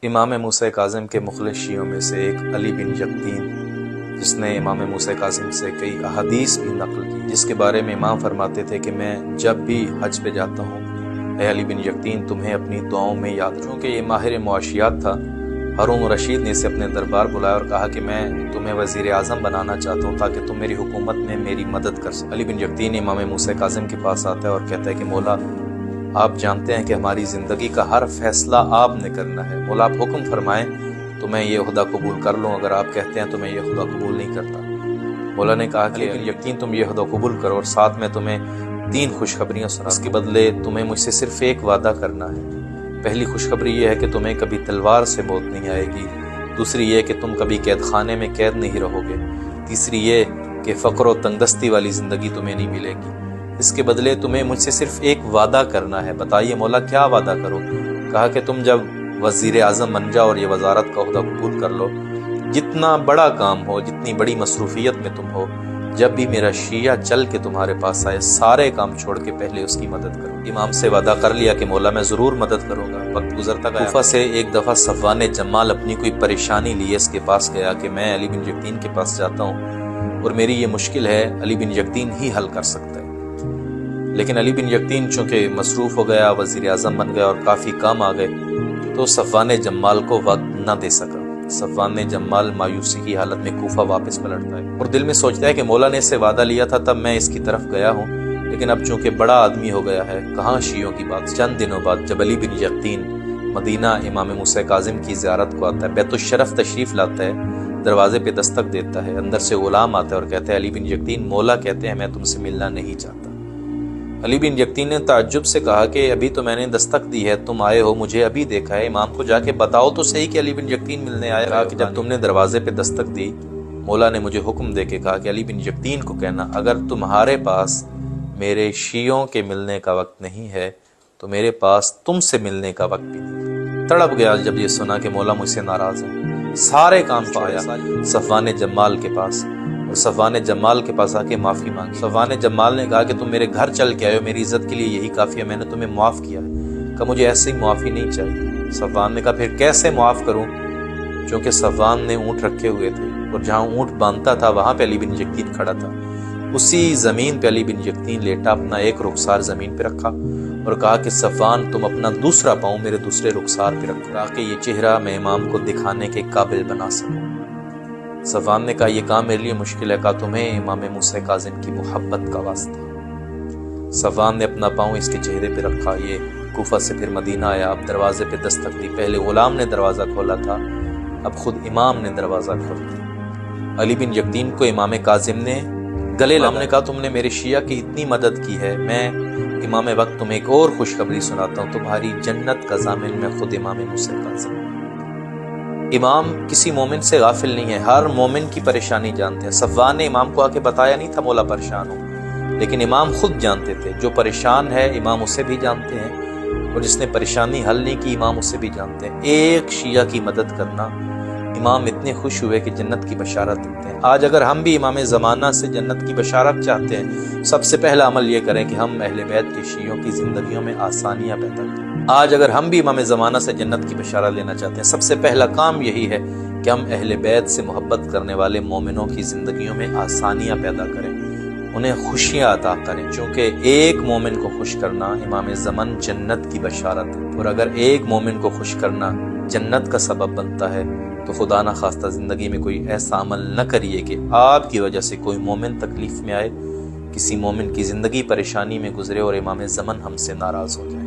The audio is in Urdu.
امام موسیٰ کاظم کے مخلص شیعوں میں سے ایک علی بن یقطین، جس نے امام موسیٰ کاظم سے کئی احادیث بھی نقل کی، جس کے بارے میں امام فرماتے تھے کہ میں جب بھی حج پہ جاتا ہوں، اے علی بن یقطین تمہیں اپنی دعاؤں میں یاد رکھوں۔ چونکہ یہ ماہر معاشیات تھا، ہارون رشید نے اسے اپنے دربار بلایا اور کہا کہ میں تمہیں وزیر اعظم بنانا چاہتا ہوں تاکہ تم میری حکومت میں میری مدد کر سکو۔ علی بن یقطین امام موسیٰ کاظم کے پاس آتا ہے اور کہتا ہے کہ مولا، آپ جانتے ہیں کہ ہماری زندگی کا ہر فیصلہ آپ نے کرنا ہے، مولا آپ حکم فرمائیں تو میں یہ عہدہ قبول کر لوں، اگر آپ کہتے ہیں تو میں یہ عہدہ قبول نہیں کرتا۔ مولا نے کہا کہ یقین تم یہ عہدہ قبول کرو اور ساتھ میں تمہیں 3 خوشخبریاں سنا، اس کے بدلے تمہیں مجھ سے صرف ایک وعدہ کرنا ہے۔ پہلی خوشخبری یہ ہے کہ تمہیں کبھی تلوار سے موت نہیں آئے گی، دوسری یہ کہ تم کبھی قید خانے میں قید نہیں رہو گے، تیسری یہ کہ فقر و تنگدستی والی زندگی تمہیں نہیں ملے گی۔ اس کے بدلے تمہیں مجھ سے صرف ایک وعدہ کرنا ہے۔ بتائیے مولا کیا وعدہ کرو؟ کہا کہ تم جب وزیر اعظم بن جاؤ اور یہ وزارت کا عہدہ قبول کر لو، جتنا بڑا کام ہو، جتنی بڑی مصروفیت میں تم ہو، جب بھی میرا شیعہ چل کے تمہارے پاس آئے، سارے کام چھوڑ کے پہلے اس کی مدد کرو۔ امام سے وعدہ کر لیا کہ مولا میں ضرور مدد کروں گا۔ وقت گزرتا گیا، کوفہ سے ایک دفعہ صفوان جمال اپنی کوئی پریشانی لیے اس کے پاس گیا کہ میں علی بن یقطین کے پاس جاتا ہوں اور میری یہ مشکل ہے، علی بن یقطین ہی حل کر سکتا ہے۔ لیکن علی بن یقطین چونکہ مصروف ہو گیا، وزیر اعظم بن گیا اور کافی کام آ گئے، تو صفوان جمال کو وقت نہ دے سکا۔ صفوان جمال مایوسی کی حالت میں کوفہ واپس پلٹتا ہے اور دل میں سوچتا ہے کہ مولا نے اس سے وعدہ لیا تھا تب میں اس کی طرف گیا ہوں، لیکن اب چونکہ بڑا آدمی ہو گیا ہے، کہاں شیعوں کی بات۔ چند دنوں بعد جب علی بن یقطین مدینہ امام موسیٰ کاظم کی زیارت کو آتا ہے، بیت الشرف تشریف لاتا ہے، دروازے پہ دستک دیتا ہے، اندر سے غلام آتا ہے اور کہتا ہے علی بن یقطین مولا کہتے ہیں میں تم سے ملنا نہیں چاہتا۔ علی بن یقطین نے تعجب سے کہا کہ ابھی تو میں نے دستک دی ہے، تم آئے ہو، مجھے ابھی دیکھا ہے، امام کو جا کے بتاؤ تو صحیح کہ علی بن یقطین ملنے آیا۔ کہا کہ جب تم نے دروازے پہ دستک دی، مولا نے مجھے حکم دے کے کہا کہ علی بن یقطین کو کہنا اگر تمہارے پاس میرے شیعوں کے ملنے کا وقت نہیں ہے تو میرے پاس تم سے ملنے کا وقت بھی نہیں۔ تڑپ گیا جب یہ سنا کہ مولا مجھ سے ناراض ہے، سارے کام چھوڑا صفوان جمال کے پاس اور صفوان جمال کے پاس آ کے معافی مانگی۔ صفوان جمال نے کہا کہ تم میرے گھر چل کے آئے ہو، میری عزت کے لیے یہی کافی ہے، میں نے تمہیں معاف کیا ہے۔ کہا مجھے ایسے ہی معافی نہیں چاہیے۔ صفوان نے کہا پھر کیسے معاف کروں؟ چونکہ صفوان نے اونٹ رکھے ہوئے تھے اور جہاں اونٹ باندھتا تھا وہاں پہ علی بن یقطین کھڑا تھا، اسی زمین پہ علی بن یقطین لیٹا، اپنا ایک رخسار زمین پہ رکھا اور کہا کہ صفوان تم اپنا دوسرا پاؤں میرے دوسرے رخسار پہ رکھو تاکہ یہ چہرہ میں امام کو دکھانے کے قابل بنا سکوں۔ صفوان نے کہا یہ کام میرے لیے مشکل ہے، کہا تمہیں امام موسیٰ کاظم کی محبت کا واسطہ۔ صفوان نے اپنا پاؤں اس کے چہرے پہ رکھا، یہ کوفہ سے پھر مدینہ آیا، اب دروازے پہ دستک دی، پہلے غلام نے دروازہ کھولا تھا، اب خود امام نے دروازہ کھولا۔ علی بن یقطین کو امام کاظم نے گلے لگا، نے کہا تم نے میرے شیعہ کی اتنی مدد کی ہے، میں امام وقت تمہیں ایک اور خوشخبری سناتا ہوں، تمہاری جنت کا ضامن میں خود امام موسیٰ کاظم۔ امام کسی مومن سے غافل نہیں ہے، ہر مومن کی پریشانی جانتے ہیں۔ صفوان نے امام کو آ کے بتایا نہیں تھا مولا پریشان ہو، لیکن امام خود جانتے تھے، جو پریشان ہے امام اسے بھی جانتے ہیں اور جس نے پریشانی حل نہیں کی امام اسے بھی جانتے ہیں۔ ایک شیعہ کی مدد کرنا، امام اتنے خوش ہوئے کہ جنت کی بشارت دیتے ہیں۔ آج اگر ہم بھی امام زمانہ سے جنت کی بشارت چاہتے ہیں، سب سے پہلا عمل یہ کریں کہ ہم اہل بیت کے شیعوں کی زندگیوں میں آسانیاں پیدا کریں۔ آج اگر ہم بھی امام زمانہ سے جنت کی بشارت لینا چاہتے ہیں، سب سے پہلا کام یہی ہے کہ ہم اہل بیت سے محبت کرنے والے مومنوں کی زندگیوں میں آسانیاں پیدا کریں، انہیں خوشیاں عطا کریں، چونکہ ایک مومن کو خوش کرنا امام زمن جنت کی بشارت ہے، اور اگر ایک مومن کو خوش کرنا جنت کا سبب بنتا ہے تو خدا نہ خواستہ زندگی میں کوئی ایسا عمل نہ کریے کہ آپ کی وجہ سے کوئی مومن تکلیف میں آئے، کسی مومن کی زندگی پریشانی میں گزرے اور امام زمن ہم سے ناراض ہو جائے۔